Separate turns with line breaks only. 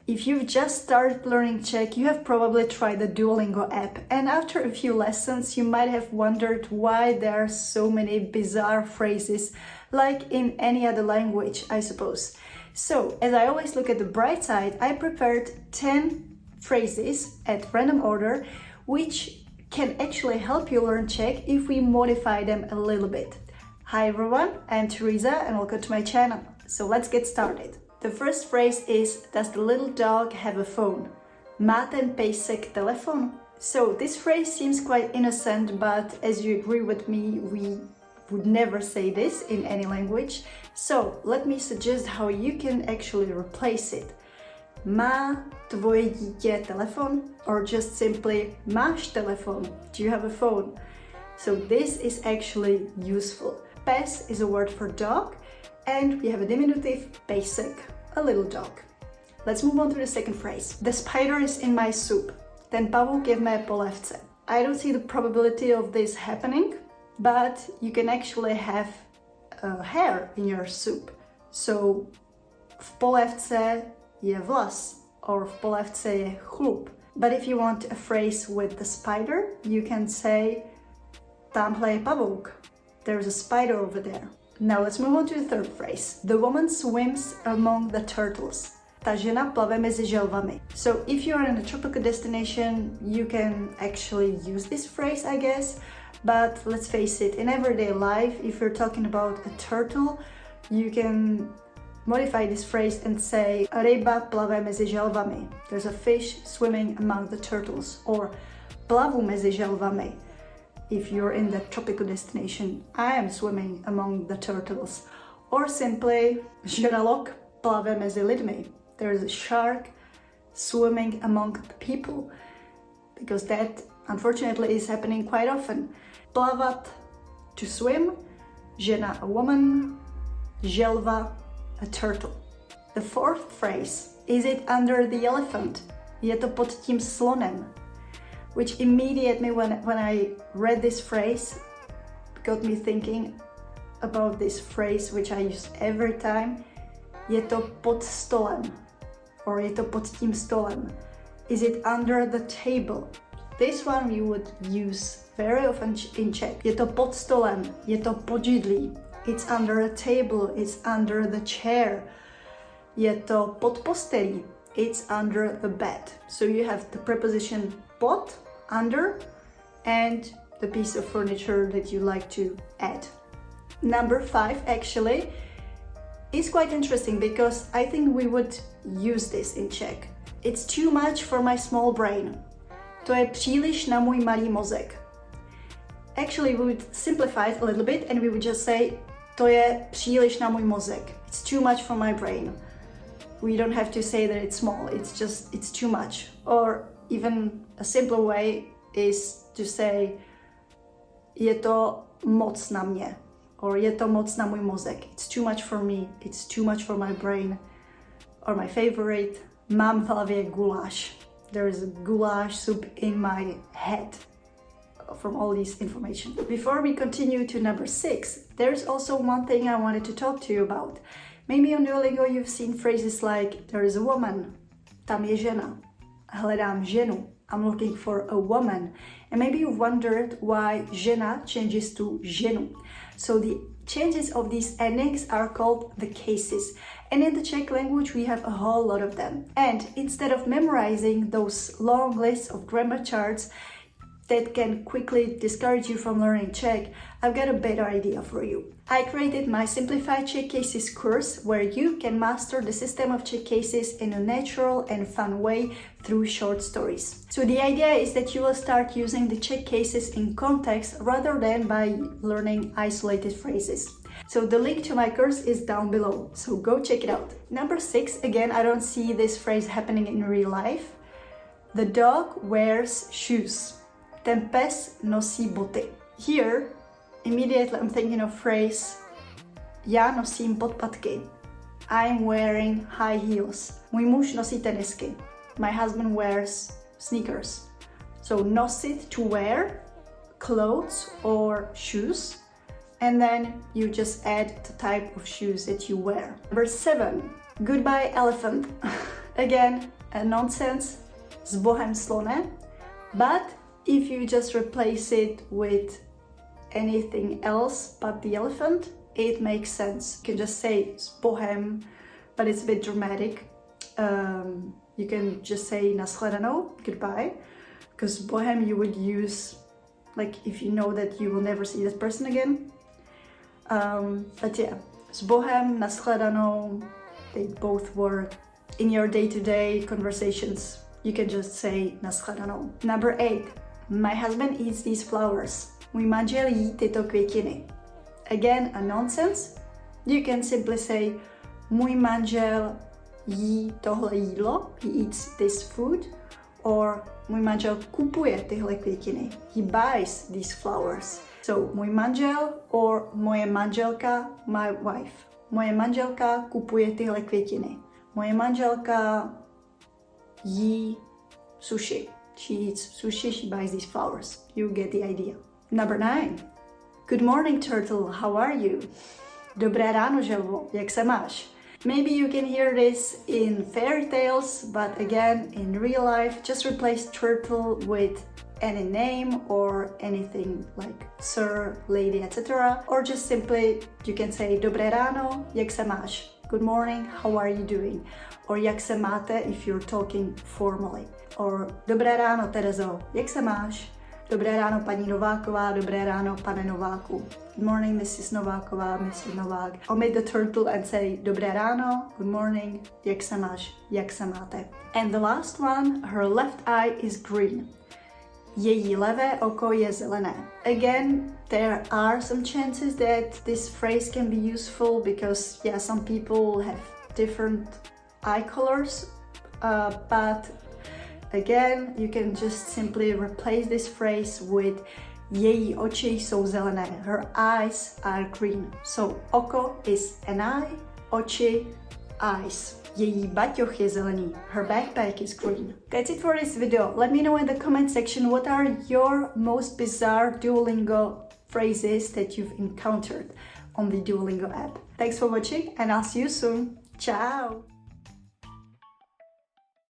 If you've just started learning Czech, you have probably tried the Duolingo app, and after a few lessons you might have wondered why there are so many bizarre phrases, like in any other language, I suppose. So, as I always look at the bright side, I prepared 10 phrases at random order, which can actually help you learn Czech if we modify them a little bit. Hi everyone, I'm Teresa and welcome to my channel. So let's get started. The first phrase is, does the little dog have a phone? Má ten pejsek telefon? So this phrase seems quite innocent, but as you agree with me, we would never say this in any language. So let me suggest how you can actually replace it. Má tvoje dítě telefon? Or just simply, máš telefon? Do you have a phone? So this is actually useful. Pes is a word for dog, and we have a diminutive, pejsek, a little dog. Let's move on to the second phrase. The spider is in my soup. Ten pavouk je v mé polévce. I don't see the probability of this happening, but you can actually have a hair in your soup. So v polévce je vlas, or v polévce je chlup. But if you want a phrase with the spider, you can say tamhle je pavouk. There's a spider over there. Now let's move on to the third phrase. The woman swims among the turtles. Ta žena plave mezi želvami. So if you're in a tropical destination, you can actually use this phrase, I guess. But let's face it, in everyday life, if you're talking about a turtle, you can modify this phrase and say ryba plave mezi želvami. There's a fish swimming among the turtles. Or plavu mezi želvami. If you're in that tropical destination, I am swimming among the turtles. Or simply, žralok plave mezi lidmi. There's a shark swimming among the people, because that unfortunately is happening quite often. Plavat, to swim, žena, a woman, želva, a turtle. The fourth phrase, is it under the elephant? Je to pod tím slonem. Which immediately, when I read this phrase, got me thinking about this phrase which I use every time. Je to pod stolem, or je to pod tím stolem. Is it under the table? This one you would use very often in Czech. Je to pod stolem, je to pod židlí. It's under a table, it's under the chair. Je to pod postelí, it's under the bed. So you have the preposition pod, under, and the piece of furniture that you like to add. Number 5 actually is quite interesting, because I think we would use this in Czech. It's too much for my small brain. To je příliš na můj malý mozek. Actually, we would simplify it a little bit and we would just say to je příliš na můj mozek. It's too much for my brain. We don't have to say that it's small, it's too much. Or even a simpler way is to say je to moc na mě, or je to moc na můj mozek. It's too much for me, it's too much for my brain. Or my favorite, mám v hlavě guláš. There is a goulash soup in my head from all this information. Before we continue to number 6, there's also one thing I wanted to talk to you about. Maybe on Duolingo you've seen phrases like there is a woman, tam je žena, hledám ženu, I'm looking for a woman. And maybe you've wondered why žena changes to ženu. So the changes of these endings are called the cases. And in the Czech language we have a whole lot of them. And instead of memorizing those long lists of grammar charts that can quickly discourage you from learning Czech, I've got a better idea for you. I created my Simplified Czech Cases course, where you can master the system of Czech cases in a natural and fun way through short stories. So the idea is that you will start using the Czech cases in context rather than by learning isolated phrases. So the link to my course is down below, so go check it out. Number 6, again, I don't see this phrase happening in real life. The dog wears shoes. Ten pes nosí boty. Here, immediately I'm thinking of phrase já nosím podpatky. I'm wearing high heels. Můj muž nosí tenisky. My husband wears sneakers. So nosit, to wear, clothes or shoes. And then you just add the type of shoes that you wear. Number 7, goodbye elephant. Again, a nonsense, s Bohem slone, but if you just replace it with anything else but the elephant, it makes sense. You can just say s Bohem, but it's a bit dramatic. You can just say nashledanou, goodbye, because Bohem you would use like if you know that you will never see this person again. But yeah, s Bohem, nashledanou, they both work. In your day-to-day conversations, you can just say nashledanou. Number 8. My husband eats these flowers. Můj manžel jí tyto květiny. Again, a nonsense. You can simply say můj manžel jí tohle jídlo. He eats this food. Or můj manžel kupuje tyhle květiny. He buys these flowers. So můj manžel or moje manželka, my wife. Moje manželka kupuje tyhle květiny. Moje manželka jí sushi. She eats sushi, she buys these flowers. You get the idea. Number 9. Good morning, turtle, how are you? Dobré ráno, želvo, jak se máš? Maybe you can hear this in fairy tales, but again, in real life, just replace turtle with any name or anything like sir, lady, etc. Or just simply, you can say dobré ráno, jak se máš? Good morning, how are you doing? Or jak se máte if you're talking formally. Or dobré ráno, Terezo, jak se máš? Dobré ráno, paní Nováková, dobré ráno, pane Nováku. Good morning, Mrs. Nováková, Mr. Novák. Omit the turtle and say dobré ráno, good morning, jak se máš, jak se máte. And the last one, her left eye is green. Její levé oko je zelené. Again, there are some chances that this phrase can be useful because, yeah, some people have different eye colors, but again, you can just simply replace this phrase with její oči jsou zelené. Her eyes are green. So oko is an eye, oči, eyes. Její baťoch je zelený. Her backpack is green. That's it for this video. Let me know in the comment section what are your most bizarre Duolingo phrases that you've encountered on the Duolingo app. Thanks for watching and I'll see you soon. Ciao!